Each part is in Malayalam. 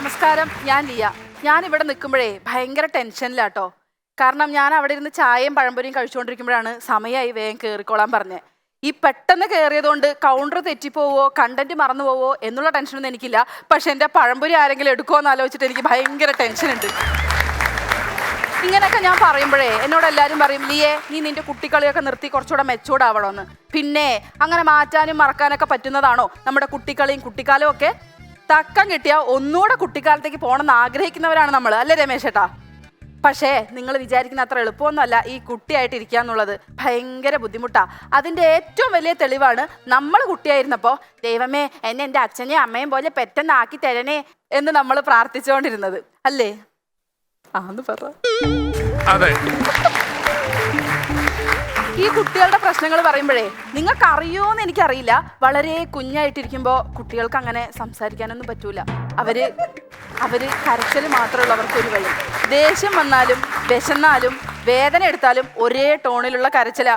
നമസ്കാരം, ഞാൻ ലിയ. ഞാൻ ഇവിടെ നിൽക്കുമ്പോഴേ ഭയങ്കര ടെൻഷനിലാട്ടോ. കാരണം ഞാൻ അവിടെ ഇരുന്ന് ചായയും പഴംപൊരിയും കഴിച്ചുകൊണ്ടിരിക്കുമ്പോഴാണ് സമയമായി വേഗം കയറിക്കോളാൻ പറഞ്ഞത്. ഈ പെട്ടെന്ന് കയറിയതുകൊണ്ട് കൗണ്ടർ തെറ്റിപ്പോവോ കണ്ടന്റ് മറന്നു പോവോ എന്നുള്ള ടെൻഷനൊന്നും എനിക്കില്ല. പക്ഷെ എൻ്റെ പഴംപൊരി ആരെങ്കിലും എടുക്കുമോ എന്ന് ആലോചിച്ചിട്ട് എനിക്ക് ഭയങ്കര ടെൻഷനുണ്ട്. ഇങ്ങനെയൊക്കെ ഞാൻ പറയുമ്പോഴേ എന്നോട് എല്ലാവരും പറയും, ലിയേ നീ നിന്റെ കുട്ടിക്കളിയൊക്കെ നിർത്തി കുറച്ചുകൂടെ മെച്ചൂർഡ് ആവണമെന്ന്. പിന്നെ അങ്ങനെ മാറ്റാനും മറക്കാനൊക്കെ പറ്റുന്നതാണോ നമ്മുടെ കുട്ടിക്കളിയും കുട്ടിക്കാലവും ഒക്കെ? തക്കം കിട്ടിയാൽ ഒന്നുകൂടെ കുട്ടിക്കാലത്തേക്ക് പോകണമെന്ന് ആഗ്രഹിക്കുന്നവരാണ് നമ്മൾ, അല്ലേ രമേശ് ചേട്ടാ? പക്ഷേ നിങ്ങൾ വിചാരിക്കുന്ന അത്ര എളുപ്പമൊന്നുമല്ല ഈ കുട്ടിയായിട്ട് ഇരിക്കുക എന്നുള്ളത്. ഭയങ്കര ബുദ്ധിമുട്ടാണ്. അതിൻ്റെ ഏറ്റവും വലിയ തെളിവാണ് നമ്മൾ കുട്ടിയായിരുന്നപ്പോൾ ദൈവമേ എന്നെ എൻ്റെ അച്ഛനെയും അമ്മയും പോലെ പെട്ടെന്ന് ആക്കി തരണേ എന്ന് നമ്മൾ പ്രാർത്ഥിച്ചുകൊണ്ടിരുന്നത്, അല്ലേ? ആന്ന് പറ. അതെ. ഈ കുട്ടികളുടെ പ്രശ്നങ്ങൾ പറയുമ്പോഴേ നിങ്ങൾക്ക് അറിയോന്ന് എനിക്കറിയില്ല, വളരെ കുഞ്ഞായിട്ടിരിക്കുമ്പോൾ കുട്ടികൾക്ക് അങ്ങനെ സംസാരിക്കാനൊന്നും പറ്റൂല. അവര് കരച്ചിൽ മാത്രമുള്ള അവർക്കൊരു വഴി. ദേഷ്യം വന്നാലും വിശന്നാലും വേദന എടുത്താലും ഒരേ ടോണിലുള്ള കരച്ചില.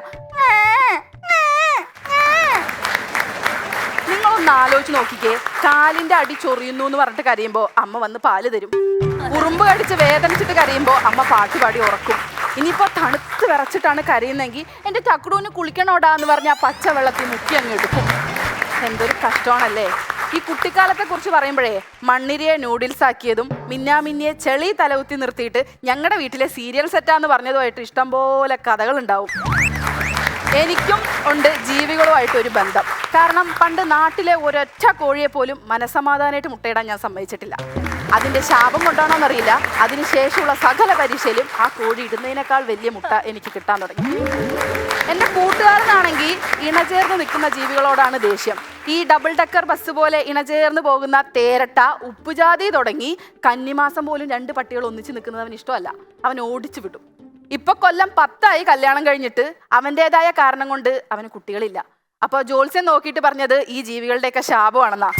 നിങ്ങളൊന്ന് ആലോചിച്ച് നോക്കിക്കേ, കാലിന്റെ അടി ചൊറിയുന്നു എന്ന് പറഞ്ഞിട്ട് കരയുമ്പോൾ അമ്മ വന്ന് പാല് തരും. ഉറുമ്പ് കടിച്ച് വേദനിച്ചിട്ട് കരയുമ്പോൾ അമ്മ പാട്ട് പാടി ഉറക്കും. ഇനിയിപ്പോൾ തണുത്ത് വിറച്ചിട്ടാണ് കരയുന്നെങ്കിൽ എൻ്റെ ചക്കുടൂന് കുളിക്കണോടാ എന്ന് പറഞ്ഞ് ആ പച്ച വെള്ളത്തിൽ മുക്കി അങ്ങ് എടുക്കും. എന്തൊരു കഷ്ടമാണല്ലേ. ഈ കുട്ടിക്കാലത്തെ കുറിച്ച് പറയുമ്പോഴേ മണ്ണിരയെ നൂഡിൽസ് ആക്കിയതും മിന്നാമിന്നിയെ ചെളി തലകുത്തി നിർത്തിയിട്ട് ഞങ്ങളുടെ വീട്ടിലെ സീരിയൽ സെറ്റാന്ന് പറഞ്ഞതുമായിട്ട് ഇഷ്ടംപോലെ കഥകളുണ്ടാവും. എനിക്കും ഉണ്ട് ജീവികളുമായിട്ട് ഒരു ബന്ധം. കാരണം പണ്ട് നാട്ടിലെ ഒരൊറ്റ കോഴിയെ പോലും മനസമാധാനമായിട്ട് മുട്ടയിടാൻ ഞാൻ സമ്മതിച്ചിട്ടില്ല. അതിൻ്റെ ശാപം കൊണ്ടാണോന്നറിയില്ല, അതിനുശേഷമുള്ള സകല പരീക്ഷയിലും ആ കോഴി ഇടുന്നതിനേക്കാൾ വലിയ മുട്ട എനിക്ക് കിട്ടാൻ തുടങ്ങി. എൻ്റെ കൂട്ടുകാരനാണെങ്കിൽ ഇണചേർന്ന് നിൽക്കുന്ന ജീവികളോടാണ് ദേഷ്യം. ഈ ഡബിൾ ഡക്കർ ബസ് പോലെ ഇണചേർന്ന് പോകുന്ന തേരട്ട, ഉപ്പുജാതി തുടങ്ങി കന്നിമാസം പോലും 2 പട്ടികൾ ഒന്നിച്ച് നിൽക്കുന്നത് അവന് ഇഷ്ടമല്ല. അവൻ ഓടിച്ചു വിടും. ഇപ്പൊ കൊല്ലം 10 കല്യാണം കഴിഞ്ഞിട്ട് അവൻ്റെതായ കാരണം കൊണ്ട് അവന് കുട്ടികളില്ല. അപ്പോൾ ജോത്സ്യൻ നോക്കിയിട്ട് പറഞ്ഞത് ഈ ജീവികളുടെയൊക്കെ ശാപമാണെന്നാ.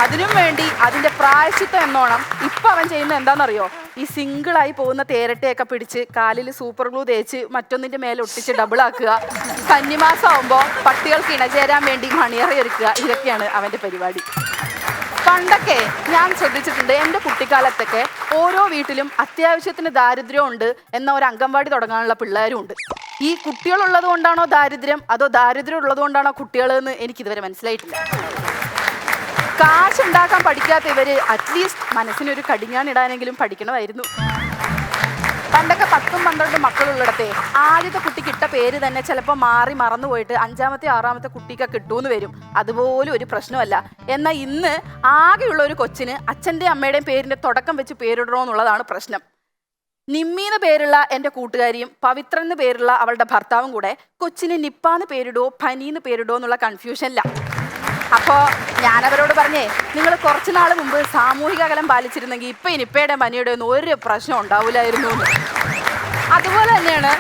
അതിനും വേണ്ടി അതിൻ്റെ പ്രായശ്ചിത്തം എന്നോണം ഇപ്പം അവൻ ചെയ്യുന്നത് എന്താണെന്നറിയോ? ഈ സിംഗിളായി പോകുന്ന തേരട്ടയൊക്കെ പിടിച്ച് കാലിൽ സൂപ്പർ ഗ്ലൂ തേച്ച് മറ്റൊന്നിൻ്റെ മേലെ ഒട്ടിച്ച് ഡബിളാക്കുക. കന്നിമാസം ആവുമ്പോൾ പട്ടികൾക്ക് ഇണചേരാൻ വേണ്ടി മണിയറയൊരുക്കുക. ഇതൊക്കെയാണ് അവൻ്റെ പരിപാടി. പണ്ടൊക്കെ ഞാൻ ശ്രദ്ധിച്ചിട്ടുണ്ട്, എൻ്റെ കുട്ടിക്കാലത്തൊക്കെ ഓരോ വീട്ടിലും അത്യാവശ്യത്തിന് ദാരിദ്ര്യം ഉണ്ട് എന്ന ഒരു അംഗൻവാടി തുടങ്ങാനുള്ള പിള്ളേരും ഉണ്ട്. ഈ കുട്ടികളുള്ളത് കൊണ്ടാണോ ദാരിദ്ര്യം, അതോ ദാരിദ്ര്യം ഉള്ളത് കൊണ്ടാണോ കുട്ടികൾ എന്ന് എനിക്കിതുവരെ മനസ്സിലായിട്ടില്ല. കാശുണ്ടാക്കാൻ പഠിക്കാത്ത ഇവര് അറ്റ്ലീസ്റ്റ് മനസ്സിനൊരു കടിഞ്ഞാണിടാനെങ്കിലും പഠിക്കണമായിരുന്നു. പണ്ടൊക്കെ 10-12 മക്കളുള്ളിടത്തെ ആദ്യത്തെ കുട്ടിക്ക് ഇട്ട പേര് തന്നെ ചിലപ്പോൾ മാറി മറന്നുപോയിട്ട് 5ാമത്തെ 6ാമത്തെ കുട്ടിക്ക് കിട്ടുമെന്ന് വരും. അതുപോലും ഒരു പ്രശ്നമല്ല. എന്നാൽ ഇന്ന് ആകെയുള്ള ഒരു കൊച്ചിന് അച്ഛൻ്റെയും അമ്മയുടെയും പേരിൻ്റെ തുടക്കം വെച്ച് പേരിടണോ എന്നുള്ളതാണ് പ്രശ്നം. നിമ്മീന്ന് പേരുള്ള എൻ്റെ കൂട്ടുകാരിയും പവിത്രൻ എന്ന് പേരുള്ള അവളുടെ ഭർത്താവും കൂടെ കൊച്ചിന് നിപ്പാന്ന് പേരിടുമോ പനീന്ന് പേരിടുമോ എന്നുള്ള കൺഫ്യൂഷനില്ല. അപ്പോൾ ഞാനവരോട് പറഞ്ഞേ, നിങ്ങൾ കുറച്ച് നാൾ മുമ്പ് സാമൂഹിക അകലം പാലിച്ചിരുന്നെങ്കിൽ ഇപ്പം ഈ നിപ്പയുടെ പനിയുടെ ഒന്നും ഒരു പ്രശ്നം ഉണ്ടാവില്ലായിരുന്നു. അതുപോലെ തന്നെയാണ്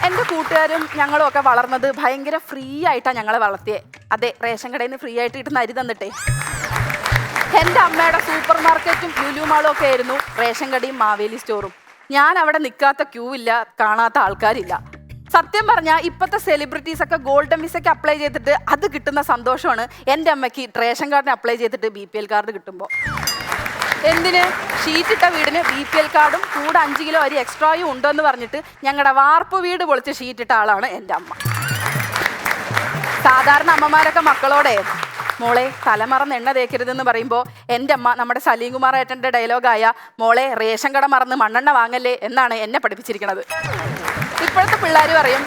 എൻ്റെ കൂട്ടുകാരും ഞങ്ങളും ഒക്കെ വളർന്നത് ഭയങ്കര ഫ്രീ ആയിട്ടാണ് ഞങ്ങളെ വളർത്തിയത്. അതെ, റേഷൻ കടയിൽ നിന്ന് ഫ്രീ ആയിട്ട് കിട്ടുന്ന അരി തന്നിട്ടേ. എൻ്റെ അമ്മയുടെ സൂപ്പർ മാർക്കറ്റും ലുലു മാളും ഒക്കെ ആയിരുന്നു റേഷൻ കടയും മാവേലി സ്റ്റോറും. ഞാൻ അവിടെ നിൽക്കാത്ത ക്യൂ ഇല്ല, കാണാത്ത ആൾക്കാരില്ല. സത്യം പറഞ്ഞാൽ ഇപ്പോഴത്തെ സെലിബ്രിറ്റീസ് ഒക്കെ ഗോൾഡൻ വിസയ്ക്ക് അപ്ലൈ ചെയ്തിട്ട് അത് കിട്ടുന്ന സന്തോഷമാണ് എൻ്റെ അമ്മയ്ക്ക് റേഷൻ കാർഡിന് അപ്ലൈ ചെയ്തിട്ട് BPL കാർഡ് കിട്ടുമ്പോൾ. എന്തിന്? ഷീറ്റിട്ട വീടിന് BPL കാർഡും കൂടെ 5 കിലോ അരി എക്സ്ട്രായും ഉണ്ടെന്ന് പറഞ്ഞിട്ട് ഞങ്ങളുടെ വാർപ്പ് വീട് പൊളിച്ച് ഷീറ്റിട്ട ആളാണ് എൻ്റെ അമ്മ. സാധാരണ അമ്മമാരൊക്കെ മക്കളോടെ മോളെ തലമറന്ന് എണ്ണ തേക്കരുതെന്ന് പറയുമ്പോൾ എൻ്റെ അമ്മ നമ്മുടെ സലീം കുമാർ ഏട്ടൻ്റെ ഡയലോഗായ മോളെ റേഷൻ കട മറന്ന് മണ്ണെണ്ണ വാങ്ങല്ലേ എന്നാണ് എന്നെ പഠിപ്പിച്ചിരിക്കുന്നത്. ഇപ്പോഴത്തെ പിള്ളേർ പറയും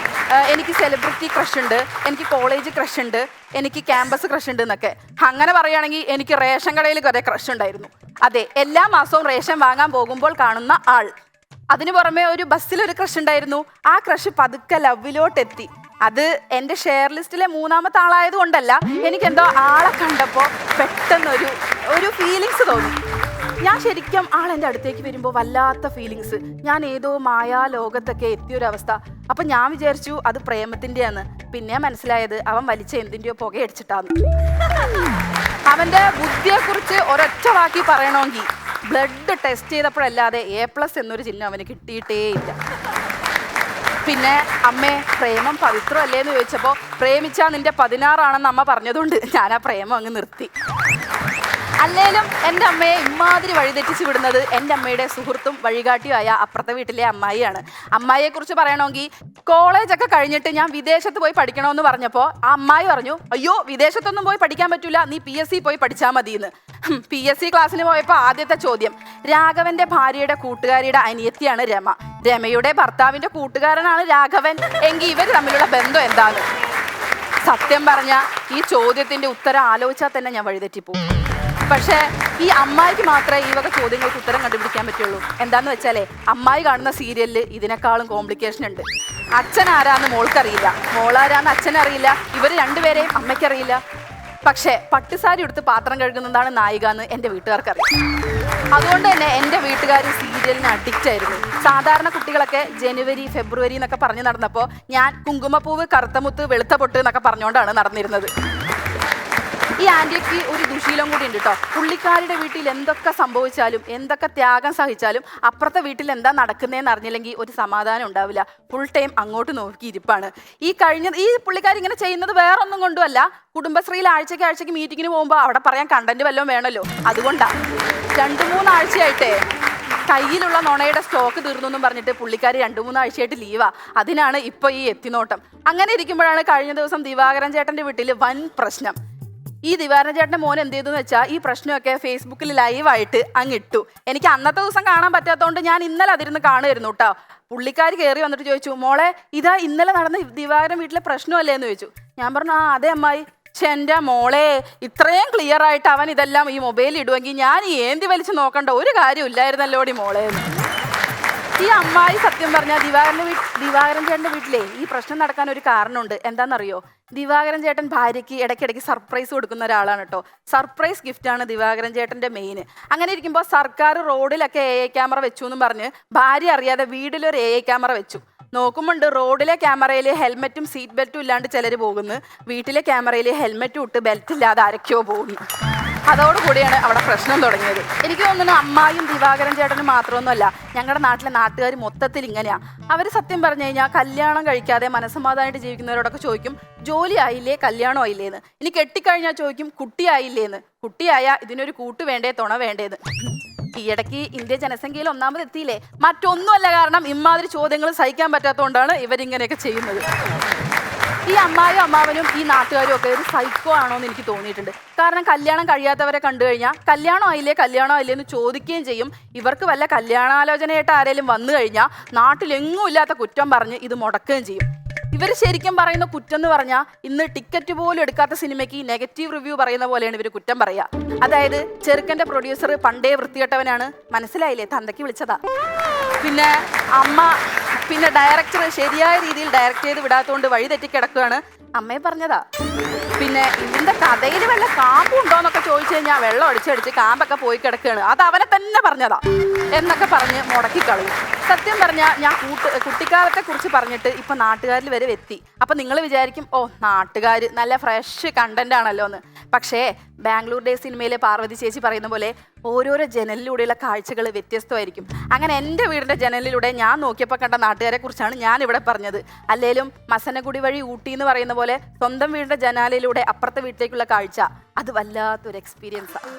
എനിക്ക് സെലിബ്രിറ്റി ക്രഷ് ഉണ്ട്, എനിക്ക് കോളേജ് ക്രഷ് ഉണ്ട്, എനിക്ക് ക്യാമ്പസ് ക്രഷ് ഉണ്ട് എന്നൊക്കെ. അങ്ങനെ പറയുകയാണെങ്കിൽ എനിക്ക് റേഷൻ കടയിൽ കുറേ ക്രഷ് ഉണ്ടായിരുന്നു. അതെ, എല്ലാ മാസവും റേഷൻ വാങ്ങാൻ പോകുമ്പോൾ കാണുന്ന ആൾ. അതിന് പുറമെ ഒരു ബസ്സിലൊരു ക്രഷ് ഉണ്ടായിരുന്നു. ആ ക്രഷ് പതുക്കെ ലവിലോട്ടെത്തി. അത് എൻ്റെ ഷെയർ ലിസ്റ്റിലെ 3ാമത്തെ ആളായത് കൊണ്ടല്ല, എനിക്കെന്തോ ആളെ കണ്ടപ്പോൾ പെട്ടെന്നൊരു ഫീലിങ്സ് തോന്നി. ഞാൻ ശരിക്കും ആളെൻ്റെ അടുത്തേക്ക് വരുമ്പോൾ വല്ലാത്ത ഫീലിങ്സ്. ഞാൻ ഏതോ മായാ ലോകത്തൊക്കെ എത്തിയൊരവസ്ഥ. അപ്പം ഞാൻ വിചാരിച്ചു അത് പ്രേമത്തിൻ്റെയാണ്. പിന്നെ മനസ്സിലായത് അവൻ വലിച്ച എന്തിൻ്റെയോ പുകയടിച്ചിട്ടാന്ന്. അവൻ്റെ ബുദ്ധിയെക്കുറിച്ച് ഒരൊറ്റ വാക്കി പറയണമെങ്കിൽ ബ്ലഡ് ടെസ്റ്റ് ചെയ്തപ്പോഴല്ലാതെ A+ എന്നൊരു ചിഹ്നം അവന് കിട്ടിയിട്ടേ ഇല്ല. പിന്നെ അമ്മേ പ്രേമം പവിത്രമല്ലേ എന്ന് ചോദിച്ചപ്പോൾ പ്രേമിച്ചാൽ നിന്റെ 16 ആണെന്ന് അമ്മ പറഞ്ഞതുകൊണ്ട് ഞാൻ ആ പ്രേമം അങ്ങ് നിർത്തി. അല്ലേലും എൻ്റെ അമ്മയെ ഇമാതിരി വഴിതെറ്റിച്ച് വിടുന്നത് എൻ്റെ അമ്മയുടെ സുഹൃത്തും വഴികാട്ടിയുമായ അപ്പുറത്തെ വീട്ടിലെ അമ്മായിയാണ്. അമ്മായിയെ കുറിച്ച് പറയണമെങ്കിൽ കോളേജൊക്കെ കഴിഞ്ഞിട്ട് ഞാൻ വിദേശത്ത് പോയി പഠിക്കണമെന്ന് പറഞ്ഞപ്പോൾ ആ അമ്മായി പറഞ്ഞു, അയ്യോ വിദേശത്തൊന്നും പോയി പഠിക്കാൻ പറ്റൂല, നീ PSC പോയി പഠിച്ചാൽ മതിയെന്ന്. PSC ക്ലാസ്സിന് പോയപ്പോൾ ആദ്യത്തെ ചോദ്യം, രാഘവന്റെ ഭാര്യയുടെ കൂട്ടുകാരിയുടെ അനിയത്തിയാണ് രമ, രമയുടെ ഭർത്താവിന്റെ കൂട്ടുകാരനാണ് രാഘവൻ, എങ്കിൽ ഇവർ തമ്മിലുള്ള ബന്ധം എന്താണ്? സത്യം പറഞ്ഞ ഈ ചോദ്യത്തിന്റെ ഉത്തരം ആലോചിച്ചാൽ തന്നെ ഞാൻ വഴിതെറ്റിപ്പോകും. പക്ഷേ ഈ അമ്മായിക്ക് മാത്രമേ ഈ വക ചോദ്യങ്ങൾക്ക് ഉത്തരം കണ്ടുപിടിക്കാൻ പറ്റുള്ളൂ. എന്താന്ന് വെച്ചാലേ, അമ്മായി കാണുന്ന സീരിയലിൽ ഇതിനേക്കാളും കോംപ്ലിക്കേഷൻ ഉണ്ട്. അച്ഛൻ ആരാന്ന് മോൾക്കറിയില്ല, മോളാരാന്ന് അച്ഛനറിയില്ല, ഇവർ രണ്ടുപേരെയും അമ്മയ്ക്കറിയില്ല. പക്ഷേ പട്ടുസാരി എടുത്ത് പാത്രം കഴുകുന്നതാണ് നായിക എന്ന് എൻ്റെ വീട്ടുകാർക്കറിയാം. അതുകൊണ്ട് തന്നെ എൻ്റെ വീട്ടുകാർ സീരിയലിന് അഡിക്റ്റ് ആയിരുന്നു. സാധാരണ കുട്ടികളൊക്കെ ജനുവരി ഫെബ്രുവരി എന്നൊക്കെ പറഞ്ഞു നടന്നപ്പോൾ ഞാൻ കുങ്കുമപ്പൂവ് കറുത്തമുത്ത് വെളുത്ത പൊട്ട് എന്നൊക്കെ പറഞ്ഞുകൊണ്ടാണ് നടന്നിരുന്നത്. ഈ ആൻറ്റിക്ക് ഒരു ദുശീലം കൂടി ഉണ്ട് കേട്ടോ. പുള്ളിക്കാരുടെ വീട്ടിൽ എന്തൊക്കെ സംഭവിച്ചാലും എന്തൊക്കെ ത്യാഗം സഹിച്ചാലും അപ്പുറത്തെ വീട്ടിൽ എന്താ നടക്കുന്നതെന്ന് അറിഞ്ഞില്ലെങ്കിൽ ഒരു സമാധാനം ഉണ്ടാവില്ല. ഫുൾ ടൈം അങ്ങോട്ട് നോക്കിയിരിപ്പാണ്. ഈ പുള്ളിക്കാർ ഇങ്ങനെ ചെയ്യുന്നത് വേറെ ഒന്നും കൊണ്ടുമല്ല, കുടുംബശ്രീയിൽ ആഴ്ചയ്ക്ക് മീറ്റിങ്ങിന് പോകുമ്പോൾ അവിടെ പറയാൻ കണ്ടന്റ് വല്ലതും വേണമല്ലോ, അതുകൊണ്ടാണ്. 2-3 ആഴ്ചയായിട്ടേ കയ്യിലുള്ള നുണയുടെ സ്റ്റോക്ക് തീർന്നു എന്നും പറഞ്ഞിട്ട് പുള്ളിക്കാർ 2-3 ആഴ്ചയായിട്ട് ലീവാ. അതിനാണ് ഇപ്പോൾ ഈ എത്തിനോട്ടം. അങ്ങനെ ഇരിക്കുമ്പോഴാണ് കഴിഞ്ഞ ദിവസം ദിവാകരൻ ചേട്ടൻ്റെ വീട്ടിൽ വൻ പ്രശ്നം. ഈ ദിവാകരൻ ചേട്ടൻ്റെ മോൻ എന്ത് ചെയ്തെന്ന് വെച്ചാൽ ഈ പ്രശ്നമൊക്കെ ഫേസ്ബുക്കിൽ ലൈവായിട്ട് അങ്ങിട്ടു. എനിക്ക് അന്നത്തെ ദിവസം കാണാൻ പറ്റാത്തതുകൊണ്ട് ഞാൻ ഇന്നലെ അതിരുന്ന് കാണുമായിരുന്നു കേട്ടോ. പുള്ളിക്കാർ കയറി വന്നിട്ട് ചോദിച്ചു, മോളെ ഇതാ ഇന്നലെ നടന്ന ദിവാകരൻ വീട്ടിലെ പ്രശ്നമല്ലേ എന്ന് ചോദിച്ചു. ഞാൻ പറഞ്ഞു, ആ അതെ അമ്മായി. എൻ്റെ മോളെ, ഇത്രയും ക്ലിയർ ആയിട്ട് അവൻ ഇതെല്ലാം ഈ മൊബൈലിൽ ഇടുമെങ്കിൽ ഞാൻ ഏന്തി വലിച്ച് നോക്കേണ്ട ഒരു കാര്യം ഇല്ലായിരുന്നല്ലോടി മോളെ. ഈ അമ്മായി സത്യം പറഞ്ഞാൽ ദിവാകരൻ ചേട്ടൻ്റെ വീട്ടിലേ ഈ പ്രശ്നം നടക്കാൻ ഒരു കാരണമുണ്ട്. എന്താണെന്നറിയോ? ദിവാകരൻ ചേട്ടൻ ഭാര്യയ്ക്ക് ഇടയ്ക്കിടയ്ക്ക് സർപ്രൈസ് കൊടുക്കുന്ന ഒരാളാണ് കേട്ടോ. സർപ്രൈസ് ഗിഫ്റ്റാണ് ദിവാകരൻ ചേട്ടൻ്റെ മെയിൻ. അങ്ങനെ ഇരിക്കുമ്പോൾ സർക്കാർ റോഡിലൊക്കെ AI ക്യാമറ വെച്ചു എന്നും പറഞ്ഞ് ഭാര്യ അറിയാതെ വീട്ടിലൊരു AI ക്യാമറ വെച്ചു. നോക്കുമ്പോണ്ട് റോഡിലെ ക്യാമറയിൽ ഹെൽമെറ്റും സീറ്റ് ബെൽറ്റും ഇല്ലാണ്ട് ചിലർ പോകുന്നു, വീട്ടിലെ ക്യാമറയിൽ ഹെൽമെറ്റും ഇട്ട് ബെൽറ്റ് ഇല്ലാതെ ആരൊക്കെയോ പോകുന്നു. അതോടുകൂടിയാണ് അവിടെ പ്രശ്നം തുടങ്ങിയത്. എനിക്ക് തോന്നുന്നു അമ്മായും ദിവാകരൻ ചേട്ടനും മാത്രമൊന്നുമല്ല, ഞങ്ങളുടെ നാട്ടിലെ നാട്ടുകാർ മൊത്തത്തിൽ ഇങ്ങനെയാണ്. അവർ സത്യം പറഞ്ഞു കഴിഞ്ഞാൽ കല്യാണം കഴിക്കാതെ മനസ്സമാധാനമായിട്ട് ജീവിക്കുന്നവരോടൊക്കെ ചോദിക്കും, ജോലി ആയില്ലേ, കല്യാണം ആയില്ലേന്ന്. ഇനി കെട്ടിക്കഴിഞ്ഞാൽ ചോദിക്കും, കുട്ടിയായില്ലേന്ന്. കുട്ടിയായ ഇതിനൊരു കൂട്ട് വേണ്ടേ, തുണ വേണ്ടേന്ന്. ഈയിടയ്ക്ക് ഇന്ത്യ ജനസംഖ്യയിൽ 1ാമത് എത്തിയില്ലേ? മറ്റൊന്നുമല്ല കാരണം, ഇമാതിരി ചോദ്യങ്ങൾ സഹിക്കാൻ പറ്റാത്തതുകൊണ്ടാണ് ഇവരിങ്ങനെയൊക്കെ ചെയ്യുന്നത്. ഈ അമ്മായും അമ്മാവനും ഈ നാട്ടുകാരും ഒക്കെ ഒരു സൈക്കോ ആണോ എന്ന് എനിക്ക് തോന്നിയിട്ടുണ്ട്. കാരണം കല്യാണം കഴിയാത്തവരെ കണ്ടു കഴിഞ്ഞാൽ കല്യാണം ആയില്ലേ എന്ന് ചോദിക്കുകയും ചെയ്യും. ഇവർക്ക് വല്ല കല്യാണാലോചനയായിട്ട് ആരെങ്കിലും വന്നു കഴിഞ്ഞാൽ നാട്ടിലെങ്ങും ഇല്ലാത്ത കുറ്റം പറഞ്ഞ് ഇത് മുടക്കുകയും ചെയ്യും. ഇവർ ശരിക്കും പറയുന്ന കുറ്റം എന്ന് പറഞ്ഞാൽ ഇന്ന് ടിക്കറ്റ് പോലും എടുക്കാത്ത സിനിമയ്ക്ക് നെഗറ്റീവ് റിവ്യൂ പറയുന്ന പോലെയാണ് ഇവർ കുറ്റം പറയുക. അതായത് ചെറുക്കൻ്റെ പ്രൊഡ്യൂസർ പണ്ടേ വൃത്തികെട്ടവനാണ്, മനസ്സിലായില്ലേ, തന്തയ്ക്ക് വിളിച്ചതാ. പിന്നെ ഡയറക്ടർ ശരിയായ രീതിയിൽ ഡയറക്റ്റ് ചെയ്ത് വിടാത്തതുകൊണ്ട് വഴി തെറ്റിക്കിടക്കുകയാണ്, അമ്മയെ പറഞ്ഞതാ. പിന്നെ ഇതിൻ്റെ കഥയിൽ വല്ല കാമ്പും ഉണ്ടോയെന്നൊക്കെ ചോദിച്ചു കഴിഞ്ഞാൽ വെള്ളം അടിച്ചടിച്ച് കാമ്പൊക്കെ പോയി കിടക്കുകയാണ്, അത് അവനെ തന്നെ പറഞ്ഞതാ എന്നൊക്കെ പറഞ്ഞ് മുടക്കിക്കളയും. സത്യം പറഞ്ഞാൽ ഞാൻ കുട്ടിക്കാലത്തെ കുറിച്ച് പറഞ്ഞിട്ട് ഇപ്പം നാട്ടുകാരിൽ വരെ എത്തി. അപ്പം നിങ്ങൾ വിചാരിക്കും, ഓ നാട്ടുകാർ നല്ല ഫ്രഷ് കണ്ടന്റ് ആണല്ലോ എന്ന്. പക്ഷേ ബാംഗ്ലൂർ ഡേ സിനിമയിലെ പാർവതി ചേച്ചി പറയുന്ന പോലെ ഓരോരോ ജനലിലൂടെയുള്ള കാഴ്ചകൾ വ്യത്യസ്തമായിരിക്കും. അങ്ങനെ എൻ്റെ വീടിൻ്റെ ജനലിലൂടെ ഞാൻ നോക്കിയപ്പോൾ കണ്ട നാട്ടുകാരെ കുറിച്ചാണ് ഞാനിവിടെ പറഞ്ഞത്. അല്ലേലും മസനഗുടി വഴി ഊട്ടി എന്ന് പറയുന്ന പോലെ സ്വന്തം വീടിൻ്റെ ജനാലയിലൂടെ അപ്പുറത്തെ വീട്ടിലേക്കുള്ള കാഴ്ച അത് വല്ലാത്തൊരു എക്സ്പീരിയൻസാണ്.